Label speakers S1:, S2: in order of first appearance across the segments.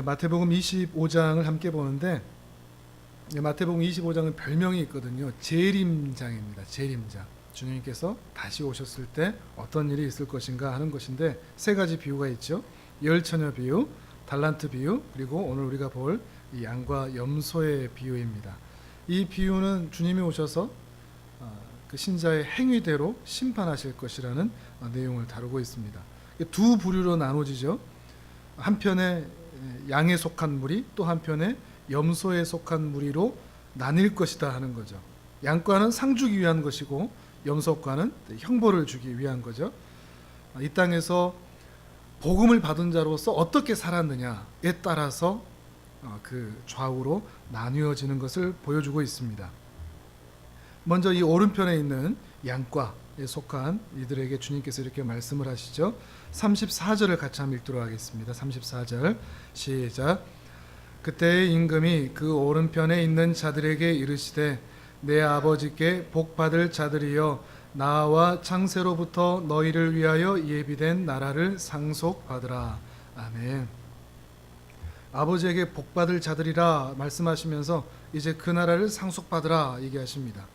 S1: 마태복음 25장을 함께 보는데 마태복음 25장은 별명이 있거든요. 재림장입니다. 재림장. 주님께서 다시 오셨을 때 어떤 일이 있을 것인가 하는 것인데 세 가지 비유가 있죠. 열처녀 비유, 달란트 비유, 그리고 오늘 우리가 볼 이 양과 염소의 비유입니다. 이 비유는 주님이 오셔서 그 신자의 행위대로 심판하실 것이라는 내용을 다루고 있습니다. 두 부류로 나눠지죠. 한편에 양에 속한 무리, 또 한편에 염소에 속한 무리로 나뉠 것이다 하는 거죠. 양과는 상 주기 위한 것이고 염소과는 형벌을 주기 위한 거죠. 이 땅에서 복음을 받은 자로서 어떻게 살았느냐에 따라서 그 좌우로 나뉘어지는 것을 보여주고 있습니다. 먼저 이 오른편에 있는 양과에 속한 이들에게 주님께서 이렇게 말씀을 하시죠. 34절을 같이 한번 읽도록 하겠습니다. 34절 시작. 그때의 임금이 그 오른편에 있는 자들에게 이르시되 내 아버지께 복받을 자들이여 나와 창세로부터 너희를 위하여 예비된 나라를 상속받으라. 아멘. 아버지에게 복받을 자들이라 말씀하시면서 이제 그 나라를 상속받으라 얘기하십니다.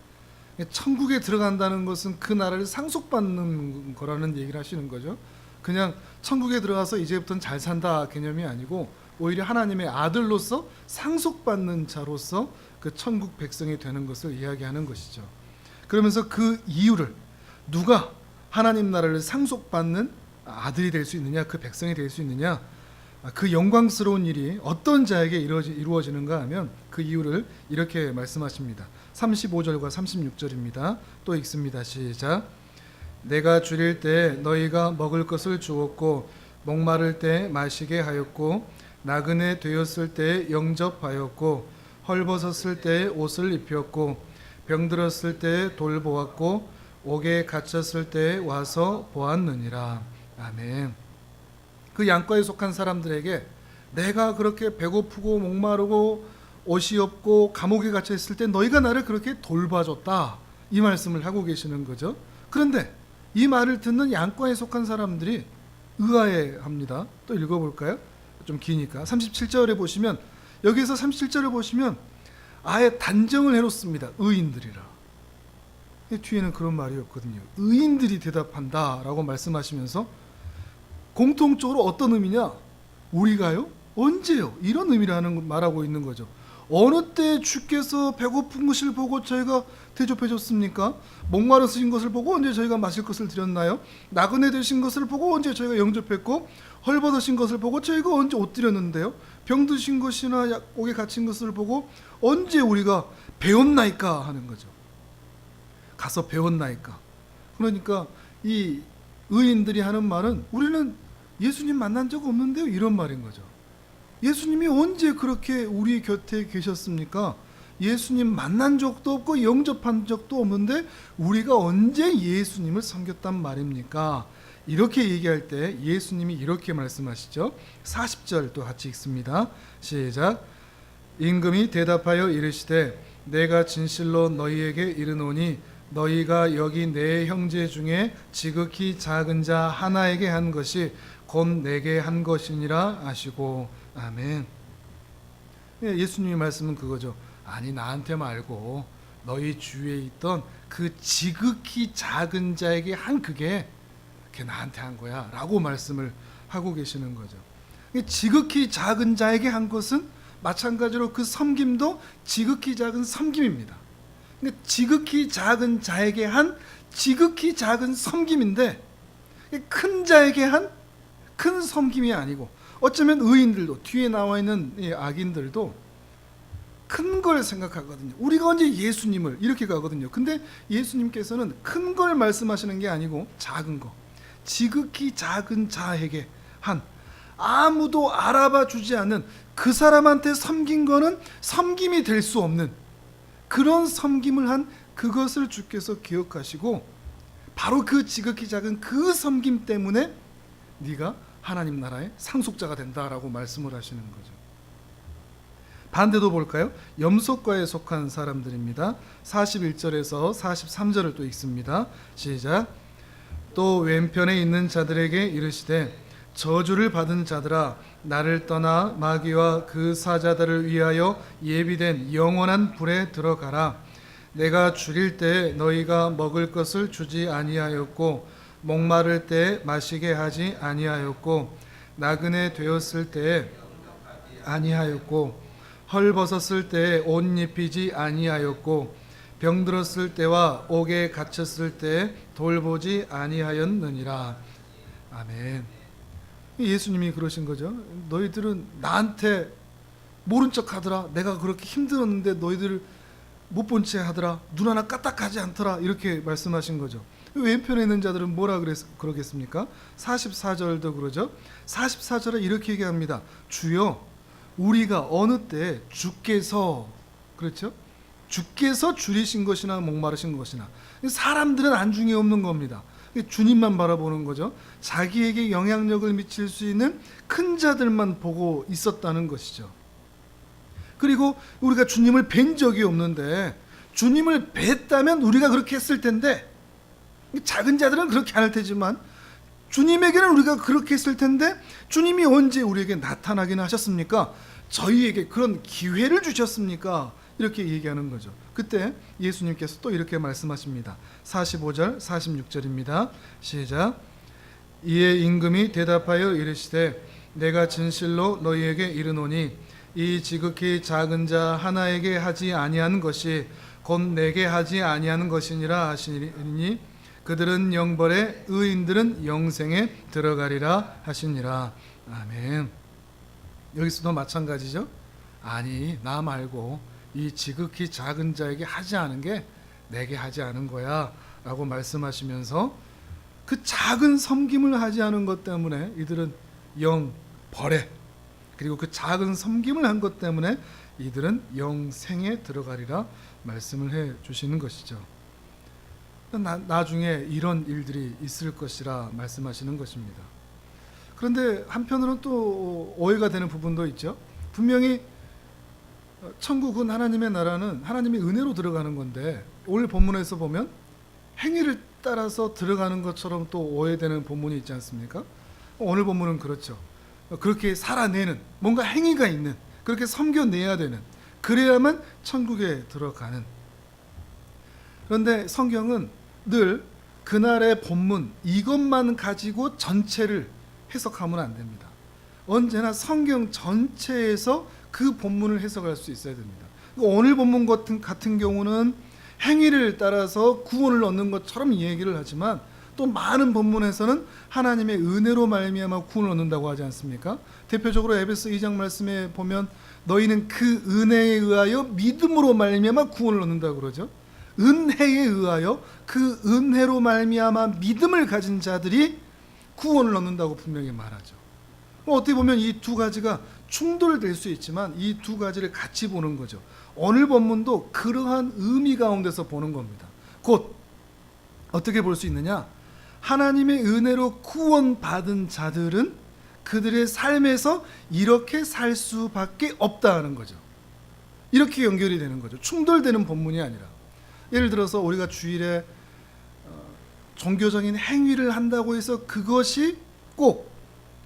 S1: 천국에 들어간다는 것은 그 나라를 상속받는 거라는 얘기를 하시는 거죠. 그냥 천국에 들어가서 이제부터는 잘 산다 개념이 아니고 오히려 하나님의 아들로서 상속받는 자로서 그 천국 백성이 되는 것을 이야기하는 것이죠. 그러면서 그 이유를 누가 하나님 나라를 상속받는 아들이 될 수 있느냐, 그 백성이 될 수 있느냐, 그 영광스러운 일이 어떤 자에게 이루어지는가 하면 그 이유를 이렇게 말씀하십니다. 35절과 36절입니다. 또 읽습니다. 시작. 내가 줄일 때 너희가 먹을 것을 주었고 목마를 때 마시게 하였고 나그네 되었을 때 영접하였고 헐벗었을 때 옷을 입혔고 병들었을 때 돌보았고 옥에 갇혔을 때 와서 보았느니라. 아멘. 그 양과에 속한 사람들에게 내가 그렇게 배고프고 목마르고 옷이 없고 감옥에 갇혀 있을 때 너희가 나를 그렇게 돌봐줬다, 이 말씀을 하고 계시는 거죠. 그런데 이 말을 듣는 양과에 속한 사람들이 의아해합니다. 또 읽어볼까요? 좀 기니까 37절에 보시면, 여기에서 37절에 보시면 아예 단정을 해놓습니다. 의인들이라. 뒤에는 그런 말이 없거든요. 의인들이 대답한다 라고 말씀하시면서 공통적으로 어떤 의미냐? 우리가요? 언제요? 이런 의미라는 말하고 있는 거죠. 어느 때 주께서 배고픈 것을 보고 저희가 대접해 줬습니까? 목마르신 것을 보고 언제 저희가 마실 것을 드렸나요? 나그네 되신 것을 보고 언제 저희가 영접했고 헐벗으신 것을 보고 저희가 언제 옷 드렸는데요? 병드신 것이나 옥에 갇힌 것을 보고 언제 우리가 배웠나이까 하는 거죠. 가서 배웠나이까. 그러니까 이 의인들이 하는 말은 우리는 예수님 만난 적 없는데요, 이런 말인 거죠. 예수님이 언제 그렇게 우리 곁에 계셨습니까? 예수님 만난 적도 없고 영접한 적도 없는데 우리가 언제 예수님을 섬겼단 말입니까? 이렇게 얘기할 때 예수님이 이렇게 말씀하시죠. 40절 또 같이 읽습니다. 시작. 임금이 대답하여 이르시되 내가 진실로 너희에게 이르노니 너희가 여기 내 형제 중에 지극히 작은 자 하나에게 한 것이 곧 내게 한 것이니라 하시고. 아멘. 예수님의 말씀은 그거죠. 아니 나한테 말고 너희 주위에 있던 그 지극히 작은 자에게 한 그게 나한테 한 거야 라고 말씀을 하고 계시는 거죠. 지극히 작은 자에게 한 것은 마찬가지로 그 섬김도 지극히 작은 섬김입니다. 지극히 작은 자에게 한 지극히 작은 섬김인데 큰 자에게 한 큰 섬김이 아니고, 어쩌면 의인들도 뒤에 나와 있는 악인들도 큰 걸 생각하거든요. 우리가 언제 예수님을 이렇게 가거든요. 근데 예수님께서는 큰 걸 말씀하시는 게 아니고 작은 거, 지극히 작은 자에게 한, 아무도 알아봐 주지 않는 그 사람한테 섬긴 거는 섬김이 될 수 없는 그런 섬김을 한 그것을 주께서 기억하시고 바로 그 지극히 작은 그 섬김 때문에 네가 하나님 나라의 상속자가 된다라고 말씀을 하시는 거죠. 반대도 볼까요? 염소과에 속한 사람들입니다. 41절에서 43절을 또 읽습니다. 시작. 또 왼편에 있는 자들에게 이르시되 저주를 받은 자들아, 나를 떠나 마귀와 그 사자들을 위하여 예비된 영원한 불에 들어가라. 내가 줄일 때 너희가 먹을 것을 주지 아니하였고, 목마를 때 마시게 하지 아니하였고, 나그네 되었을 때 아니하였고, 헐벗었을 때 옷 입히지 아니하였고, 병들었을 때와 옥에 갇혔을 때 돌보지 아니하였느니라. 아멘. 예수님이 그러신 거죠. 너희들은 나한테 모른 척 하더라. 내가 그렇게 힘들었는데 너희들 못 본 채 하더라. 눈 하나 까딱하지 않더라. 이렇게 말씀하신 거죠. 왼편에 있는 자들은 뭐라 그러겠습니까? 44절도 그러죠. 44절에 이렇게 얘기합니다. 주여, 우리가 어느 때 주께서, 그렇죠? 주께서 줄이신 것이나 목마르신 것이나, 사람들은 안중에 없는 겁니다. 주님만 바라보는 거죠. 자기에게 영향력을 미칠 수 있는 큰 자들만 보고 있었다는 것이죠. 그리고 우리가 주님을 뵌 적이 없는데, 주님을 뵀다면 우리가 그렇게 했을 텐데, 작은 자들은 그렇게 안 할 테지만 주님에게는 우리가 그렇게 했을 텐데, 주님이 언제 우리에게 나타나기는 하셨습니까? 저희에게 그런 기회를 주셨습니까? 이렇게 얘기하는 거죠. 그때 예수님께서 또 이렇게 말씀하십니다. 45절 46절입니다. 시작. 이에 임금이 대답하여 이르시되, 내가 진실로 너희에게 이르노니 이 지극히 작은 자 하나에게 하지 아니한 것이 곧 내게 하지 아니하는 것이니라 하시니, 그들은 영벌에 의인들은 영생에 들어가리라 하시니라. 아멘. 여기서도 마찬가지죠. 아니, 나 말고 이 지극히 작은 자에게 하지 않은 게 내게 하지 않은 거야 라고 말씀하시면서, 그 작은 섬김을 하지 않은 것 때문에 이들은 영벌에, 그리고 그 작은 섬김을 한 것 때문에 이들은 영생에 들어가리라 말씀을 해 주시는 것이죠. 나중에 이런 일들이 있을 것이라 말씀하시는 것입니다. 그런데 한편으로는 또 오해가 되는 부분도 있죠. 분명히 천국은, 하나님의 나라는 하나님의 은혜로 들어가는 건데, 오늘 본문에서 보면 행위를 따라서 들어가는 것처럼 또 오해되는 본문이 있지 않습니까? 오늘 본문은 그렇죠. 그렇게 살아내는, 뭔가 행위가 있는, 그렇게 섬겨내야 되는, 그래야만 천국에 들어가는. 그런데 성경은 늘 그날의 본문 이것만 가지고 전체를 해석하면 안 됩니다. 언제나 성경 전체에서 그 본문을 해석할 수 있어야 됩니다. 오늘 본문 같은 경우는 행위를 따라서 구원을 얻는 것처럼 얘기를 하지만, 또 많은 본문에서는 하나님의 은혜로 말미암아 구원을 얻는다고 하지 않습니까? 대표적으로 에베소 2장 말씀에 보면 너희는 그 은혜에 의하여 믿음으로 말미암아 구원을 얻는다고 그러죠. 은혜에 의하여, 그 은혜로 말미암아 믿음을 가진 자들이 구원을 얻는다고 분명히 말하죠. 어떻게 보면 이 두 가지가 충돌될 수 있지만 이 두 가지를 같이 보는 거죠. 오늘 본문도 그러한 의미 가운데서 보는 겁니다. 곧 어떻게 볼 수 있느냐? 하나님의 은혜로 구원받은 자들은 그들의 삶에서 이렇게 살 수밖에 없다 하는 거죠. 이렇게 연결이 되는 거죠. 충돌되는 본문이 아니라. 예를 들어서 우리가 주일에 종교적인 행위를 한다고 해서 그것이 꼭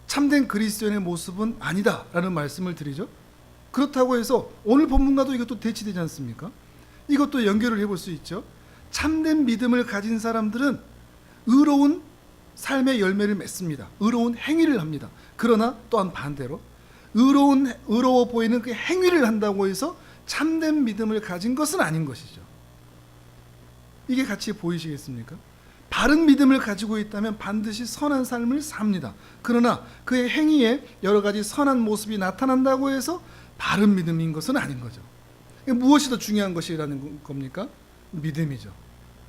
S1: 참된 그리스도인의 모습은 아니다라는 말씀을 드리죠. 그렇다고 해서 오늘 본문과도 이것도 대치되지 않습니까? 이것도 연결을 해볼 수 있죠. 참된 믿음을 가진 사람들은 의로운 삶의 열매를 맺습니다. 의로운 행위를 합니다. 그러나 또한 반대로 의로워 보이는 그 행위를 한다고 해서 참된 믿음을 가진 것은 아닌 것이죠. 이게 같이 보이시겠습니까? 바른 믿음을 가지고 있다면 반드시 선한 삶을 삽니다. 그러나 그의 행위에 여러 가지 선한 모습이 나타난다고 해서 바른 믿음인 것은 아닌 거죠. 무엇이 더 중요한 것이라는 겁니까? 믿음이죠.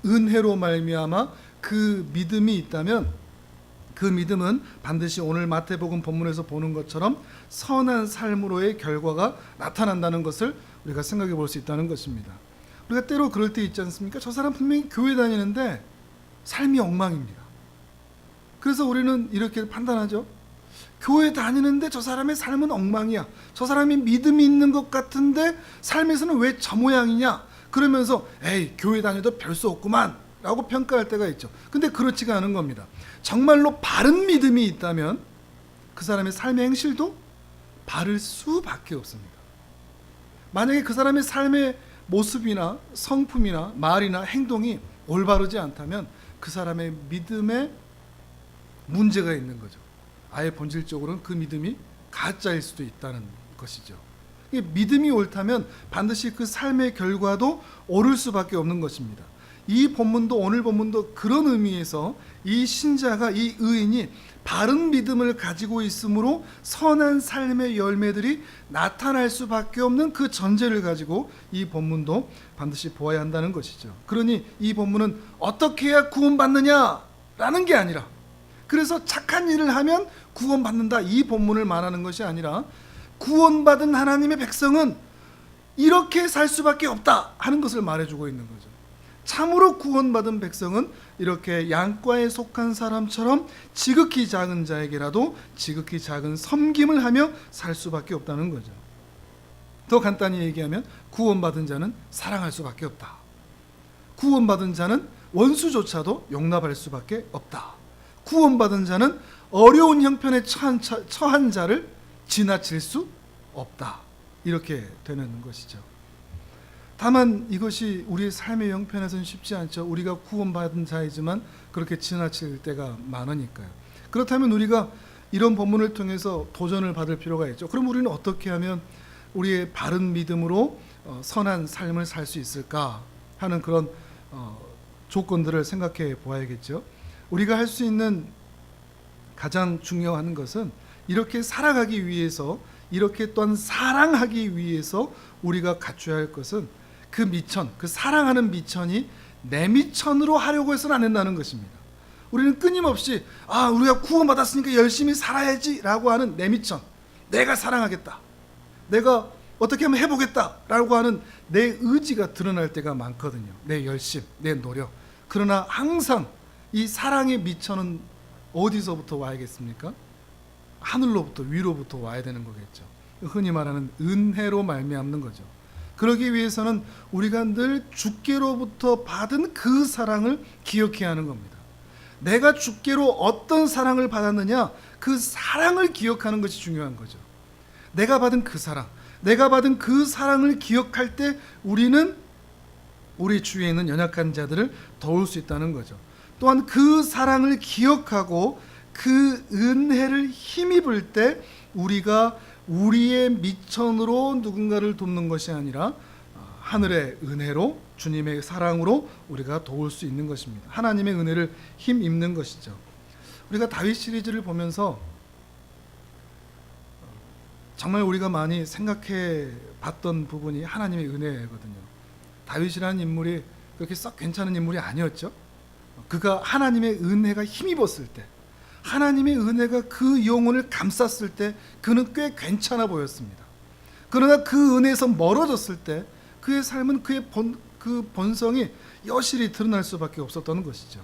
S1: 은혜로 말미암아 그 믿음이 있다면 그 믿음은 반드시 오늘 마태복음 본문에서 보는 것처럼 선한 삶으로의 결과가 나타난다는 것을 우리가 생각해 볼 수 있다는 것입니다. 우리가 때로 그럴 때 있지 않습니까? 저 사람 분명히 교회 다니는데 삶이 엉망입니다. 그래서 우리는 이렇게 판단하죠. 교회 다니는데 저 사람의 삶은 엉망이야. 저 사람이 믿음이 있는 것 같은데 삶에서는 왜 저 모양이냐? 그러면서 에이, 교회 다녀도 별 수 없구만 라고 평가할 때가 있죠. 근데 그렇지가 않은 겁니다. 정말로 바른 믿음이 있다면 그 사람의 삶의 행실도 바를 수밖에 없습니다. 만약에 그 사람의 삶의 모습이나 성품이나 말이나 행동이 올바르지 않다면 그 사람의 믿음에 문제가 있는 거죠. 아예 본질적으로는 그 믿음이 가짜일 수도 있다는 것이죠. 믿음이 옳다면 반드시 그 삶의 결과도 옳을 수밖에 없는 것입니다. 이 본문도, 오늘 본문도 그런 의미에서 이 신자가, 이 의인이 바른 믿음을 가지고 있으므로 선한 삶의 열매들이 나타날 수밖에 없는 그 전제를 가지고 이 본문도 반드시 보아야 한다는 것이죠. 그러니 이 본문은 어떻게 해야 구원받느냐라는 게 아니라, 그래서 착한 일을 하면 구원받는다, 이 본문을 말하는 것이 아니라, 구원받은 하나님의 백성은 이렇게 살 수밖에 없다 하는 것을 말해주고 있는 거죠. 참으로 구원받은 백성은 이렇게 양과에 속한 사람처럼 지극히 작은 자에게라도 지극히 작은 섬김을 하며 살 수밖에 없다는 거죠. 더 간단히 얘기하면 구원받은 자는 사랑할 수밖에 없다. 구원받은 자는 원수조차도 용납할 수밖에 없다. 구원받은 자는 어려운 형편에 처한 자를 지나칠 수 없다. 이렇게 되는 것이죠. 다만 이것이 우리의 삶의 형편에서는 쉽지 않죠. 우리가 구원받은 자이지만 그렇게 지나칠 때가 많으니까요. 그렇다면 우리가 이런 본문을 통해서 도전을 받을 필요가 있죠. 그럼 우리는 어떻게 하면 우리의 바른 믿음으로 선한 삶을 살 수 있을까 하는 그런 조건들을 생각해 보아야겠죠. 우리가 할 수 있는 가장 중요한 것은 이렇게 살아가기 위해서, 이렇게 또한 사랑하기 위해서 우리가 갖춰야 할 것은 그 미천, 그 사랑하는 미천이 내 미천으로 하려고 해서는 안 된다는 것입니다. 우리는 끊임없이 우리가 구원받았으니까 열심히 살아야지 라고 하는 내 미천, 내가 사랑하겠다, 내가 어떻게 하면 해보겠다 라고 하는 내 의지가 드러날 때가 많거든요. 내 열심, 내 노력. 그러나 항상 이 사랑의 미천은 어디서부터 와야겠습니까? 하늘로부터, 위로부터 와야 되는 거겠죠. 흔히 말하는 은혜로 말미암는 거죠. 그러기 위해서는 우리가 늘 주께로부터 받은 그 사랑을 기억해야 하는 겁니다. 내가 주께로 어떤 사랑을 받았느냐, 그 사랑을 기억하는 것이 중요한 거죠. 내가 받은 그 사랑, 내가 받은 그 사랑을 기억할 때 우리는 우리 주위에 있는 연약한 자들을 도울 수 있다는 거죠. 또한 그 사랑을 기억하고 그 은혜를 힘입을 때 우리가 우리의 미천으로 누군가를 돕는 것이 아니라 하늘의 은혜로, 주님의 사랑으로 우리가 도울 수 있는 것입니다. 하나님의 은혜를 힘입는 것이죠. 우리가 다윗 시리즈를 보면서 정말 우리가 많이 생각해 봤던 부분이 하나님의 은혜거든요. 다윗이라는 인물이 그렇게 썩 괜찮은 인물이 아니었죠. 그가 하나님의 은혜가 힘입었을 때, 하나님의 은혜가 그 영혼을 감쌌을 때 그는 꽤 괜찮아 보였습니다. 그러나 그 은혜에서 멀어졌을 때 그의 삶은 그 본성이 여실히 드러날 수밖에 없었던 것이죠.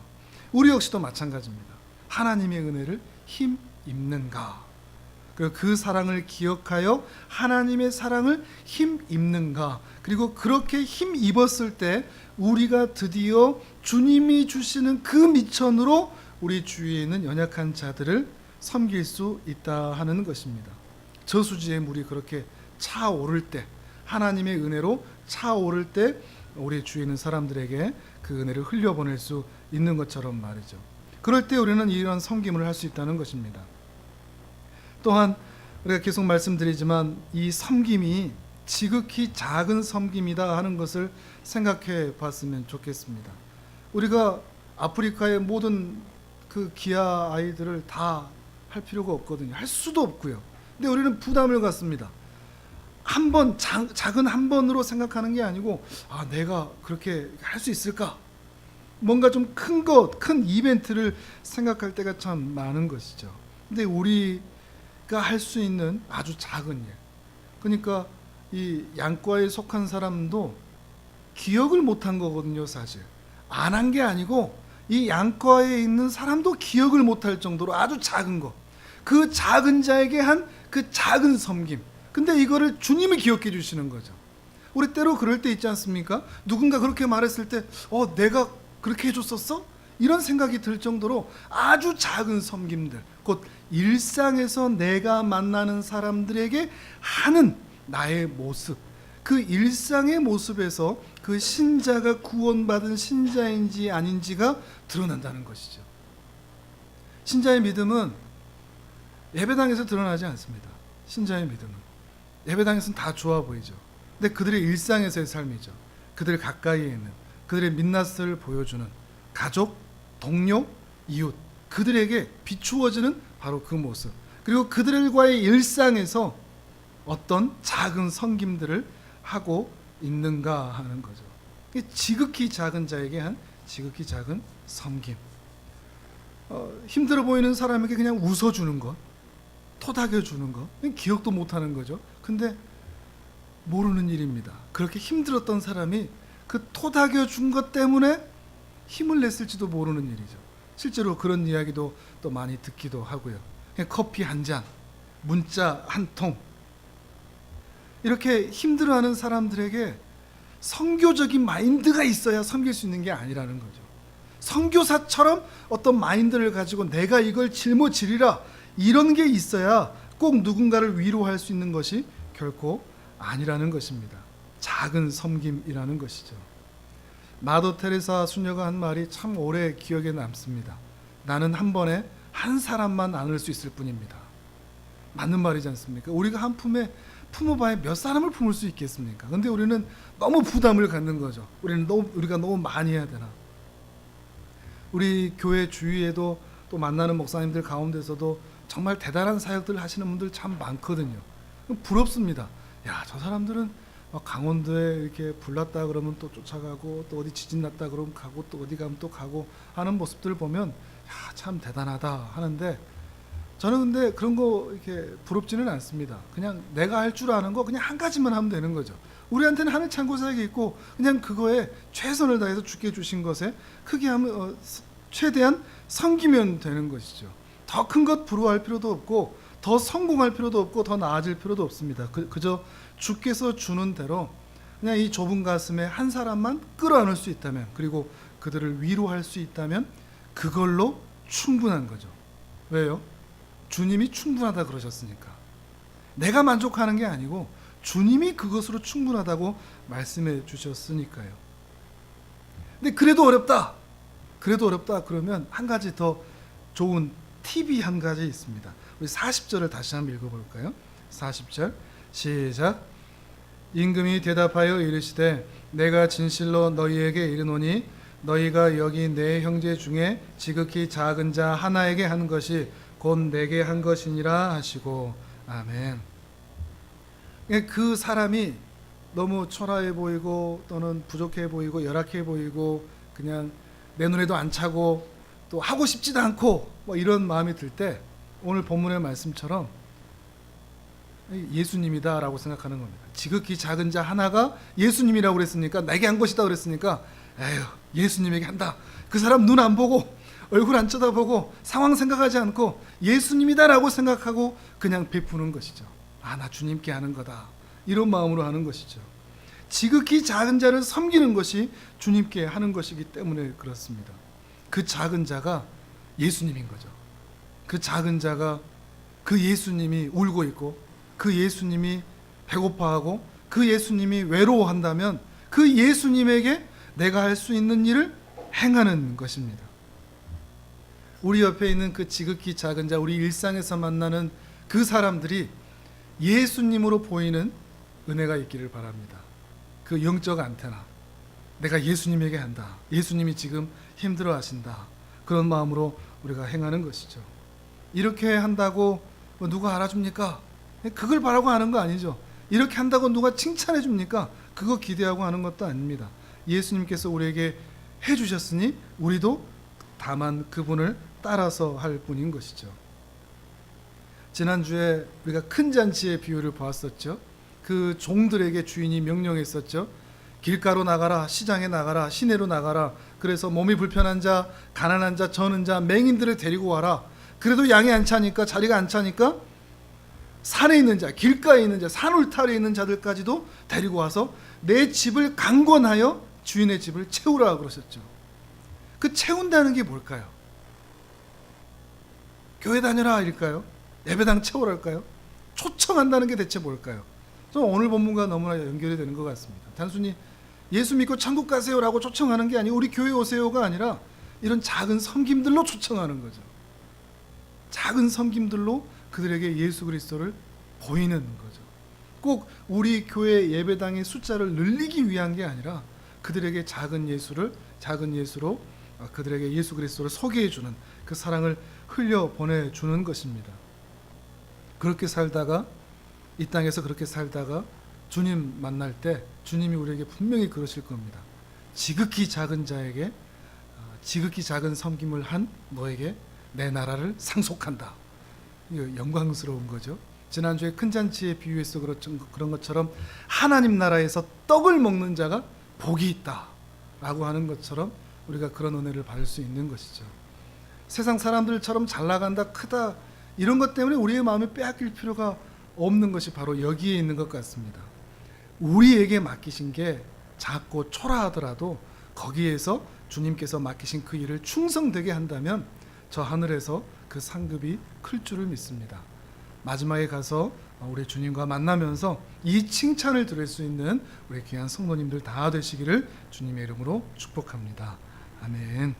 S1: 우리 역시도 마찬가지입니다. 하나님의 은혜를 힘입는가, 그리고 그 사랑을 기억하여 하나님의 사랑을 힘입는가, 그리고 그렇게 힘입었을 때 우리가 드디어 주님이 주시는 그 미천으로 우리 주위에 있는 연약한 자들을 섬길 수 있다 하는 것입니다. 저수지의 물이 그렇게 차오를 때, 하나님의 은혜로 차오를 때 우리 주위에 있는 사람들에게 그 은혜를 흘려보낼 수 있는 것처럼 말이죠. 그럴 때 우리는 이런 섬김을 할 수 있다는 것입니다. 또한 우리가 계속 말씀드리지만 이 섬김이 지극히 작은 섬김이다 하는 것을 생각해 봤으면 좋겠습니다. 우리가 아프리카의 모든 그 기아 아이들을 다 할 필요가 없거든요. 할 수도 없고요. 근데 우리는 부담을 갖습니다. 한 번, 작은 한 번으로 생각하는 게 아니고 내가 그렇게 할 수 있을까? 뭔가 좀 큰 이벤트를 생각할 때가 참 많은 것이죠. 근데 우리가 할 수 있는 아주 작은 일, 그러니까 이 양과에 속한 사람도 기억을 못한 거거든요. 사실 안 한 게 아니고 이 양과에 있는 사람도 기억을 못할 정도로 아주 작은 거, 그 작은 자에게 한 그 작은 섬김, 근데 이거를 주님이 기억해 주시는 거죠. 우리 때로 그럴 때 있지 않습니까? 누군가 그렇게 말했을 때 내가 그렇게 해줬었어? 이런 생각이 들 정도로 아주 작은 섬김들, 곧 일상에서 내가 만나는 사람들에게 하는 나의 모습, 그 일상의 모습에서 그 신자가 구원받은 신자인지 아닌지가 드러난다는 것이죠. 신자의 믿음은 예배당에서 드러나지 않습니다. 신자의 믿음은 예배당에서는 다 좋아 보이죠. 근데 그들의 일상에서의 삶이죠. 그들 가까이에 있는, 그들의 민낯을 보여주는 가족, 동료, 이웃, 그들에게 비추어지는 바로 그 모습, 그리고 그들과의 일상에서 어떤 작은 섬김들을 하고 있는가 하는 거죠. 지극히 작은 자에게 한 지극히 작은 섬김. 힘들어 보이는 사람에게 그냥 웃어주는 것, 토닥여주는 것, 기억도 못하는 거죠. 근데 모르는 일입니다. 그렇게 힘들었던 사람이 그 토닥여준 것 때문에 힘을 냈을지도 모르는 일이죠. 실제로 그런 이야기도 또 많이 듣기도 하고요. 그냥 커피 한 잔, 문자 한 통, 이렇게 힘들어하는 사람들에게 선교적인 마인드가 있어야 섬길 수 있는 게 아니라는 거죠. 선교사처럼 어떤 마인드를 가지고 내가 이걸 짊어지리라, 이런 게 있어야 꼭 누군가를 위로할 수 있는 것이 결코 아니라는 것입니다. 작은 섬김이라는 것이죠. 마더 테레사 수녀가 한 말이 참 오래 기억에 남습니다. 나는 한 번에 한 사람만 안을 수 있을 뿐입니다. 맞는 말이지 않습니까? 우리가 한 품에 품어봐야 몇 사람을 품을 수 있겠습니까? 근데 우리는 너무 부담을 갖는 거죠. 우리가 너무 많이 해야 되나? 우리 교회 주위에도 또 만나는 목사님들 가운데서도 정말 대단한 사역들을 하시는 분들 참 많거든요. 부럽습니다. 야, 저 사람들은 강원도에 이렇게 불났다 그러면 또 쫓아가고, 또 어디 지진 났다 그러면 가고, 또 어디 가면 또 가고 하는 모습들을 보면 야, 참 대단하다 하는데, 저는 근데 그런 거 이렇게 부럽지는 않습니다. 그냥 내가 할 줄 아는 거 그냥 한 가지만 하면 되는 거죠. 우리한테는 하늘 창고 사역이 있고, 그냥 그거에 최선을 다해서 주께 주신 것에 크게 하면 최대한 섬기면 되는 것이죠. 더 큰 것 부러워할 필요도 없고, 더 성공할 필요도 없고, 더 나아질 필요도 없습니다. 그저 주께서 주는 대로 그냥 이 좁은 가슴에 한 사람만 끌어안을 수 있다면, 그리고 그들을 위로할 수 있다면 그걸로 충분한 거죠. 왜요? 주님이 충분하다 그러셨으니까. 내가 만족하는 게 아니고 주님이 그것으로 충분하다고 말씀해 주셨으니까요. 근데 그래도 어렵다 그러면 한 가지 더 좋은 팁이 한 가지 있습니다. 우리 40절을 다시 한번 읽어볼까요? 40절 시작. 임금이 대답하여 이르시되 내가 진실로 너희에게 이르노니 너희가 여기 내 형제 중에 지극히 작은 자 하나에게 한 것이 곧 내게 한 것이니라 하시고. 아멘. 그 사람이 너무 초라해 보이고, 또는 부족해 보이고, 열악해 보이고, 그냥 내 눈에도 안 차고, 또 하고 싶지도 않고, 이런 마음이 들 때 오늘 본문의 말씀처럼 예수님이다 라고 생각하는 겁니다. 지극히 작은 자 하나가 예수님이라고 그랬으니까, 내게 한 것이다 그랬으니까, 에휴, 예수님에게 한다. 그 사람 눈 안 보고, 얼굴 안 쳐다보고, 상황 생각하지 않고 예수님이다 라고 생각하고 그냥 베푸는 것이죠. 아, 나 주님께 하는 거다, 이런 마음으로 하는 것이죠. 지극히 작은 자를 섬기는 것이 주님께 하는 것이기 때문에 그렇습니다. 그 작은 자가 예수님인 거죠. 그 작은 자가 그 예수님이 울고 있고, 그 예수님이 배고파하고, 그 예수님이 외로워한다면 그 예수님에게 내가 할 수 있는 일을 행하는 것입니다. 우리 옆에 있는 그 지극히 작은 자, 우리 일상에서 만나는 그 사람들이 예수님으로 보이는 은혜가 있기를 바랍니다. 그 영적 안테나, 내가 예수님에게 한다, 예수님이 지금 힘들어 하신다, 그런 마음으로 우리가 행하는 것이죠. 이렇게 한다고 누가 알아줍니까? 그걸 바라고 하는 거 아니죠. 이렇게 한다고 누가 칭찬해 줍니까? 그거 기대하고 하는 것도 아닙니다. 예수님께서 우리에게 해주셨으니 우리도 다만 그분을 따라서 할 뿐인 것이죠. 지난주에 우리가 큰 잔치의 비유를 보았었죠. 그 종들에게 주인이 명령했었죠. 길가로 나가라, 시장에 나가라, 시내로 나가라. 그래서 몸이 불편한 자, 가난한 자, 저는 자, 맹인들을 데리고 와라. 그래도 양이 안 차니까, 자리가 안 차니까 산에 있는 자, 길가에 있는 자, 산 울타리에 있는 자들까지도 데리고 와서 내 집을 강권하여 주인의 집을 채우라 그러셨죠. 그 채운다는 게 뭘까요? 교회 다녀라 일까요? 예배당 채우랄까요? 초청한다는 게 대체 뭘까요? 저는 오늘 본문과 너무나 연결이 되는 것 같습니다. 단순히 예수 믿고 천국 가세요라고 초청하는 게 아니고 우리 교회 오세요가 아니라 이런 작은 섬김들로 초청하는 거죠. 작은 섬김들로 그들에게 예수 그리스도를 보이는 거죠. 꼭 우리 교회 예배당의 숫자를 늘리기 위한 게 아니라 그들에게 작은 예수로 그들에게 예수 그리스도를 소개해 주는 그 사랑을 흘려 보내 주는 것입니다. 그렇게 살다가 이 땅에서 그렇게 살다가 주님 만날 때 주님이 우리에게 분명히 그러실 겁니다. 지극히 작은 자에게 지극히 작은 섬김을 한 너에게 내 나라를 상속한다. 이거 영광스러운 거죠. 지난주에 큰 잔치의 비유에서 그런 것처럼 하나님 나라에서 떡을 먹는 자가 복이 있다 라고 하는 것처럼 우리가 그런 은혜를 받을 수 있는 것이죠. 세상 사람들처럼 잘 나간다 크다 이런 것 때문에 우리의 마음이 빼앗길 필요가 없는 것이 바로 여기에 있는 것 같습니다. 우리에게 맡기신 게 작고 초라하더라도 거기에서 주님께서 맡기신 그 일을 충성되게 한다면 저 하늘에서 그 상급이 클 줄을 믿습니다. 마지막에 가서 우리 주님과 만나면서 이 칭찬을 들을 수 있는 우리 귀한 성도님들 다 되시기를 주님의 이름으로 축복합니다. 아멘.